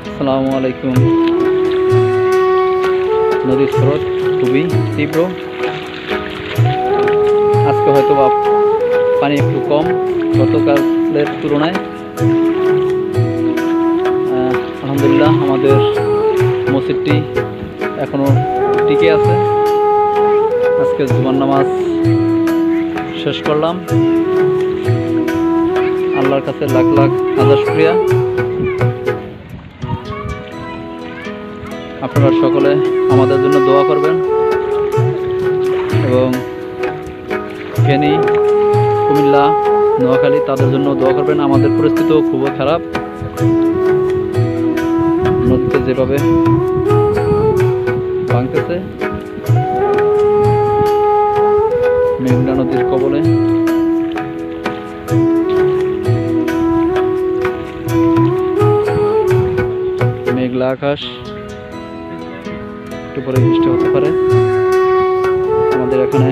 আসসালামু আলাইকুম। নদীর স্রোত খুবই তীব্র। আজকে হয়তো বা পানি একটু কম গতকালের তুলনায়। আলহামদুলিল্লাহ আমাদের মসজিদটি এখনো টিকে আছে। আজকে জুমার নামাজ শেষ করলাম। আল্লাহর কাছে লাখ লাখ হাজার শুকরিয়া। আপনারা সকলে আমাদের জন্য দোয়া করবেন এবং ফেনী, কুমিল্লা, নোয়াখালী তাদের জন্য দোয়া করবেন। আমাদের পরিস্থিতিও খুবই খারাপ। নদীতে যেভাবে ভাঙতেছে, মেঘনা নদীর কবলে মেঘলা আকাশ, একটু পরে বৃষ্টি হতে পারে। আমাদের এখানে